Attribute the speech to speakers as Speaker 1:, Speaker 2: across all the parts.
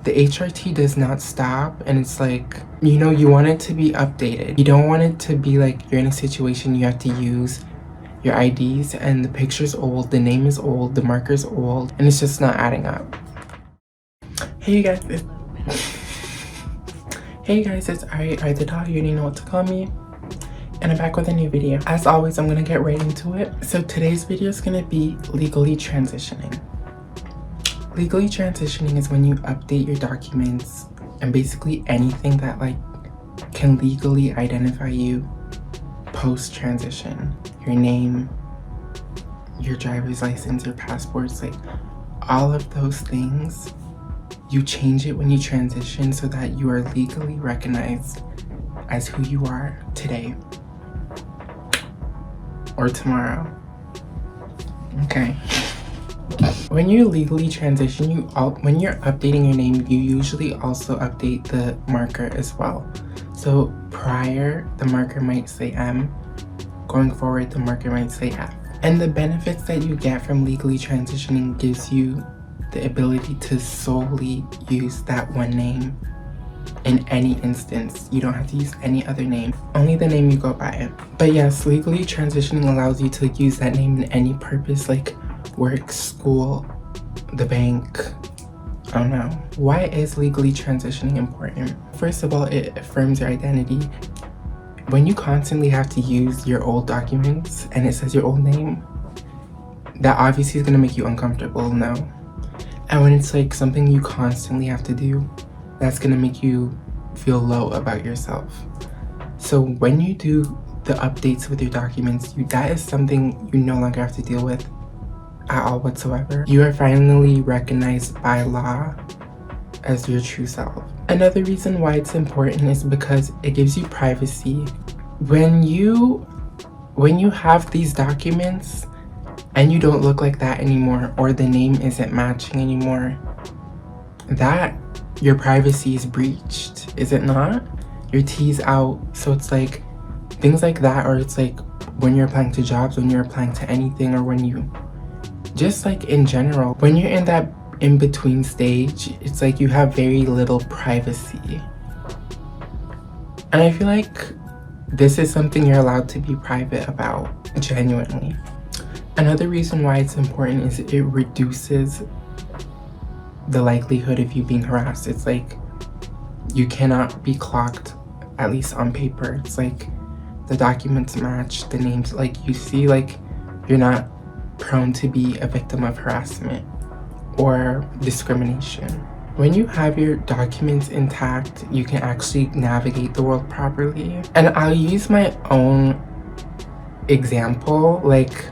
Speaker 1: the HRT does not stop, and it's like, you know, you want it to be updated. You don't want it to be like you're in a situation you have to use your IDs and the picture's old, the name is old, the marker's old, and it's just not adding up. Hey you guys, it's Ari the dog, you already know what to call me. And I'm back with a new video. As always, I'm gonna get right into it. So today's video is gonna be legally transitioning. Legally transitioning is when you update your documents and basically anything that like can legally identify you post-transition. Your name, your driver's license, your passports, like all of those things, you change it when you transition so that you are legally recognized as who you are today or tomorrow. Okay. When you legally transition, when you're updating your name, you usually also update the marker as well. So prior, the marker might say M. Going forward, the marker might say F. And the benefits that you get from legally transitioning gives you the ability to solely use that one name in any instance. You don't have to use any other name, only the name you go by. But yes, legally transitioning allows you to use that name in any purpose, like work, school, the bank, I don't know. Why is legally transitioning important? First of all, it affirms your identity. When you constantly have to use your old documents and it says your old name, that obviously is gonna make you uncomfortable, no? And when it's like something you constantly have to do, that's gonna make you feel low about yourself. So when you do the updates with your documents, that is something you no longer have to deal with at all whatsoever. You are finally recognized by law as your true self. Another reason why it's important is because it gives you privacy. When you have these documents and you don't look like that anymore, or the name isn't matching anymore, that your privacy is breached, is it not? Your T's out. So it's like things like that, or it's like when you're applying to jobs, when you're applying to anything, or when you just like in general, when you're in that in-between stage, it's like you have very little privacy. And I feel like this is something you're allowed to be private about, genuinely. Another reason why it's important is it reduces the likelihood of you being harassed. It's like you cannot be clocked, at least on paper. It's like the documents match, the names, like you see, like you're not prone to be a victim of harassment or discrimination. When you have your documents intact, you can actually navigate the world properly. And I'll use my own example. Like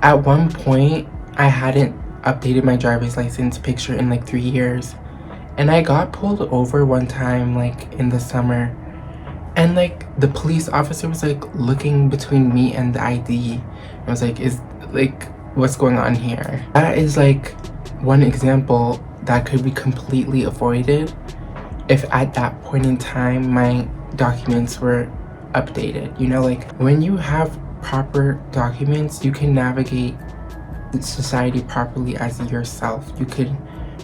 Speaker 1: at one point, I hadn't updated my driver's license picture in like 3 years. And I got pulled over one time, like in the summer. And like the police officer was like looking between me and the ID. I was like, what's going on here? That is like one example that could be completely avoided if at that point in time my documents were updated. You know, like when you have proper documents, you can navigate society properly as yourself. You could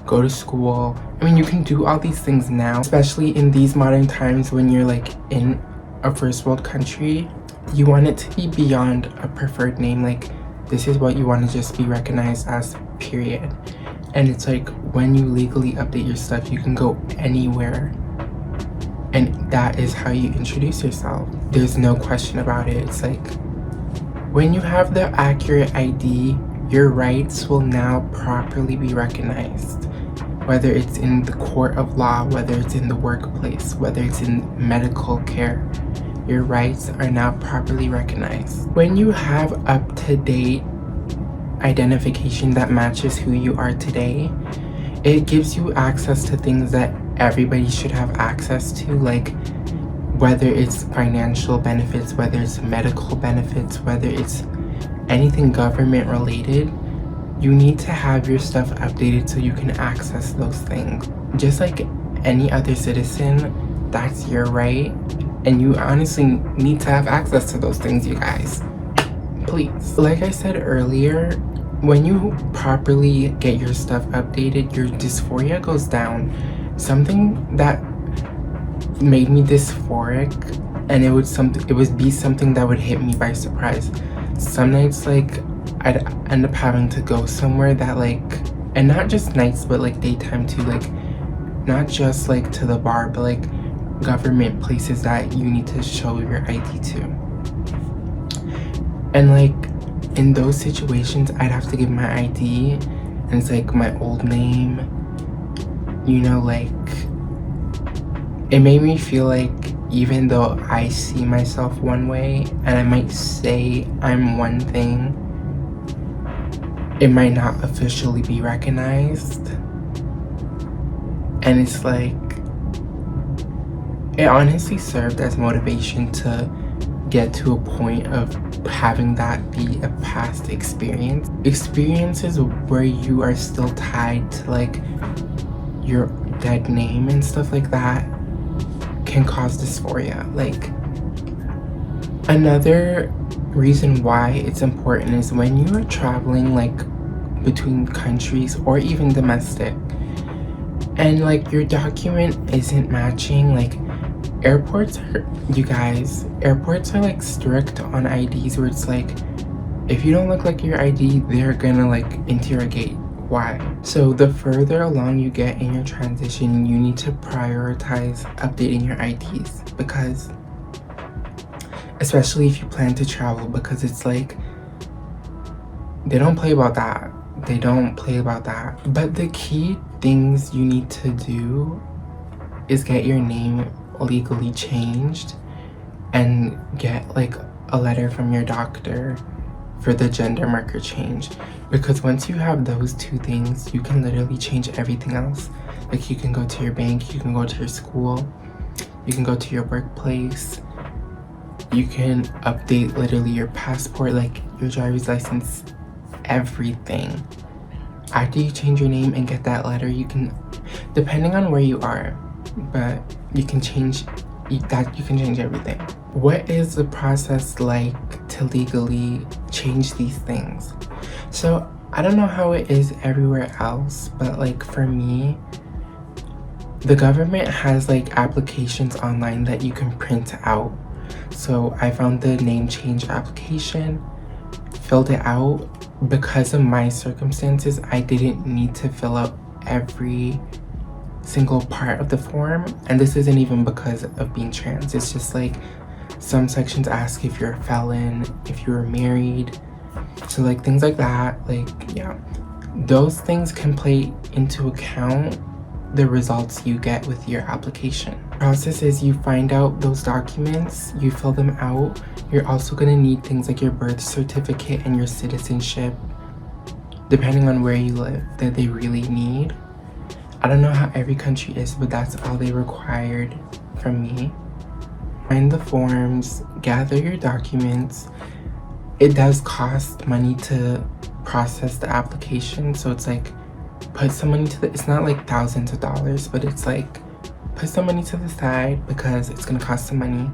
Speaker 1: go to school. I mean, you can do all these things now, especially in these modern times when you're like in a first world country. You want it to be beyond a preferred name. Like this is what you want to just be recognized as, period. And it's like when you legally update your stuff, you can go anywhere. And that is how you introduce yourself. There's no question about it. It's like when you have the accurate ID, your rights will now properly be recognized. Whether it's in the court of law, whether it's in the workplace, whether it's in medical care, your rights are now properly recognized. When you have up-to-date identification that matches who you are today, it gives you access to things that everybody should have access to, like whether it's financial benefits, whether it's medical benefits, whether it's anything government related. You need to have your stuff updated so you can access those things. Just like any other citizen, that's your right. And you honestly need to have access to those things, you guys. Please. Like I said earlier, when you properly get your stuff updated, your dysphoria goes down. something that made me dysphoric, and it would be something that would hit me by surprise. Some nights, like, I'd end up having to go somewhere that, like, and not just nights, but like daytime too, like not just like to the bar, but like government places that you need to show your ID to. And like in those situations, I'd have to give my ID, and it's like my old name, you know, like it made me feel like even though I see myself one way and I might say I'm one thing, it might not officially be recognized. And it's like, it honestly served as motivation to get to a point of having that be a past experience. Experiences where you are still tied to like your dead name and stuff like that can cause dysphoria. Like, another reason why it's important is when you are traveling like between countries or even domestic, and like your document isn't matching, like airports are like strict on IDs, where it's like if you don't look like your ID, they're gonna like interrogate why. So the further along you get in your transition, you need to prioritize updating your IDs, because especially if you plan to travel, because it's like they don't play about that. But the key things you need to do is get your name legally changed and get like a letter from your doctor for the gender marker change, because once you have those two things, you can literally change everything else. Like you can go to your bank, you can go to your school, you can go to your workplace, you can update literally your passport, like your driver's license, everything. After you change your name and get that letter, you can, depending on where you are, but you can change everything. What is the process like to legally change these things? So I don't know how it is everywhere else, but like for me, the government has like applications online that you can print out. So I found the name change application, filled it out. Because of my circumstances, I didn't need to fill out every single part of the form, and this isn't even because of being trans. It's just like some sections ask if you're a felon, if you were married, so like things like that. Like, yeah, those things can play into account the results you get with your application. The process is you find out those documents, you fill them out. You're also gonna need things like your birth certificate and your citizenship, depending on where you live, that they really need. I don't know how every country is, but that's all they required from me. Find the forms, gather your documents. It does cost money to process the application, so it's like put some money it's not like thousands of dollars, but it's like put some money to the side because it's gonna cost some money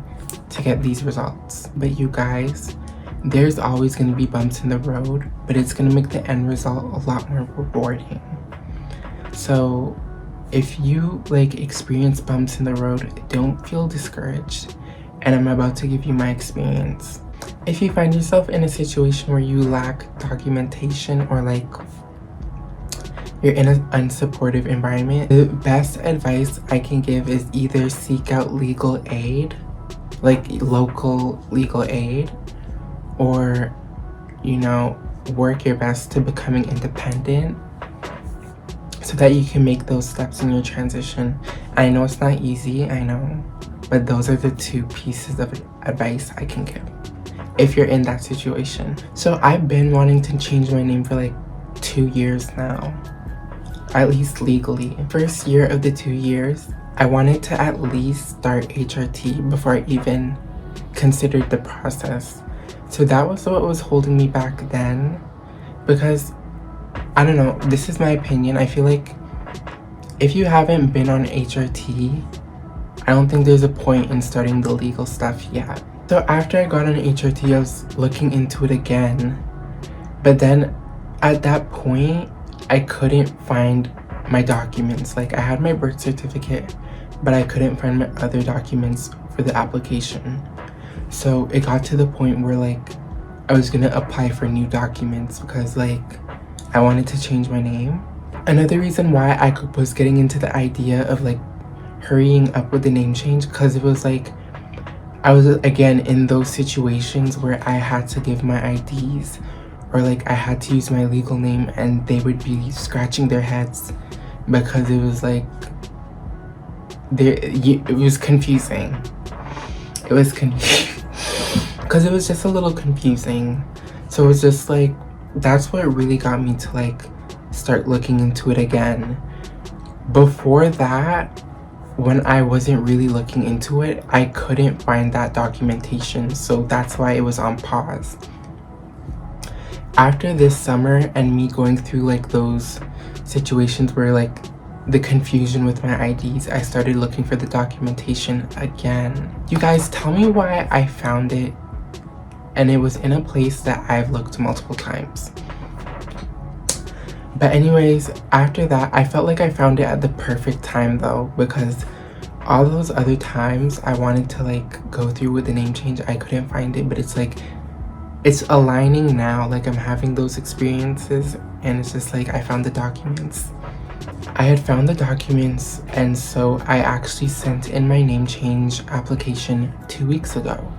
Speaker 1: to get these results. But you guys, there's always gonna be bumps in the road, but it's gonna make the end result a lot more rewarding. So if you like experience bumps in the road, don't feel discouraged, and I'm about to give you my experience. If you find yourself in a situation where you lack documentation, or like you're in an unsupportive environment, the best advice I can give is either seek out legal aid, like local legal aid, or, you know, work your best to becoming independent so that you can make those steps in your transition. I know it's not easy, I know, but those are the two pieces of advice I can give if you're in that situation. So I've been wanting to change my name for like 2 years now, at least legally. First year of the 2 years, I wanted to at least start HRT before I even considered the process. So that was what was holding me back then, because I don't know, this is my opinion. I feel like if you haven't been on HRT, I don't think there's a point in starting the legal stuff yet. So after I got on HRT, I was looking into it again, but then at that point, I couldn't find my documents. Like, I had my birth certificate, but I couldn't find my other documents for the application. So it got to the point where like I was gonna apply for new documents because like I wanted to change my name. Another reason why I was getting into the idea of like hurrying up with the name change, because it was like I was again in those situations where I had to give my IDs, or like I had to use my legal name, and they would be scratching their heads because it was like it was confusing. It was confusing because it was just a little confusing. So it was just like, that's what really got me to like start looking into it again. Before that, when I wasn't really looking into it, I couldn't find that documentation, so that's why it was on pause. After this summer and me going through like those situations where like the confusion with my IDs, I started looking for the documentation again. You guys, tell me why I found it, and it was in a place that I've looked multiple times. But anyways, after that, I felt like I found it at the perfect time though, because all those other times I wanted to like go through with the name change, I couldn't find it. But it's like, it's aligning now, like I'm having those experiences, and it's just like I found the documents. I had found the documents, and so I actually sent in my name change application 2 weeks ago.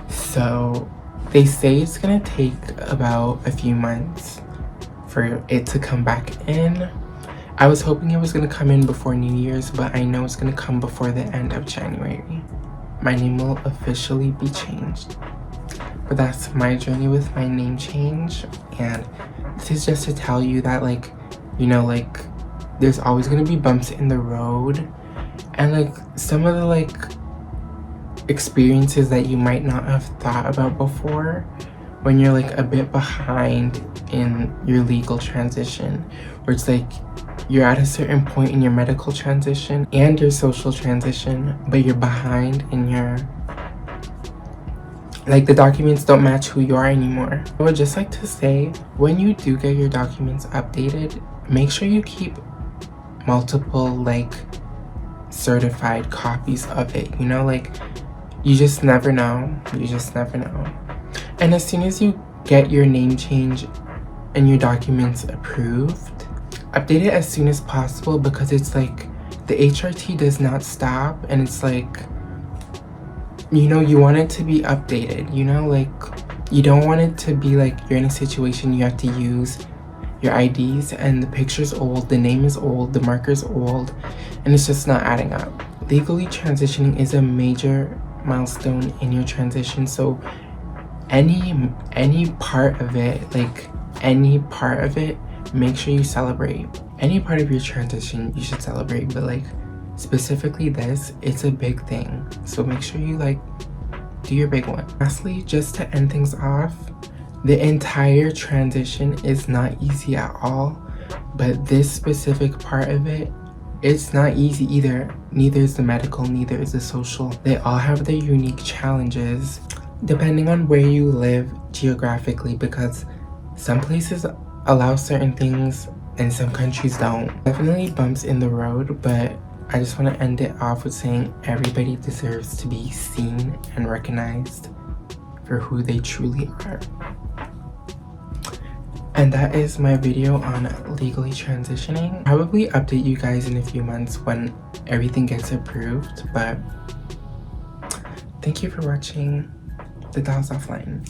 Speaker 1: So they say it's gonna take about a few months for it to come back in. I was hoping it was gonna come in before New Year's, but I know it's gonna come before the end of January. My name will officially be changed. But that's my journey with my name change, and this is just to tell you that like, you know, like there's always gonna be bumps in the road, and like some of the like experiences that you might not have thought about before when you're like a bit behind in your legal transition, where it's like you're at a certain point in your medical transition and your social transition, but you're behind in your, like the documents don't match who you are anymore. I would just like to say, when you do get your documents updated, make sure you keep multiple like certified copies of it, you know, like you just never know. And as soon as you get your name change and your documents approved, update it as soon as possible, because it's like the HRT does not stop, and it's like, you know, you want it to be updated, you know, like you don't want it to be like you're in a situation you have to use your IDs and the picture's old, the name is old, the marker's old, and it's just not adding up. Legally transitioning is a major milestone in your transition, so any part of it, like any part of it, make sure you celebrate. Any part of your transition you should celebrate, but like specifically this, it's a big thing, so make sure you like do your big one. Lastly, just to end things off, the entire transition is not easy at all, but this specific part of it, it's not easy either. Neither is the medical, neither is the social. They all have their unique challenges depending on where you live geographically, because some places allow certain things and some countries don't. Definitely bumps in the road, but I just want to end it off with saying everybody deserves to be seen and recognized for who they truly are. And that is my video on legally transitioning. I'll probably update you guys in a few months when everything gets approved, but thank you for watching The Dolls Offline.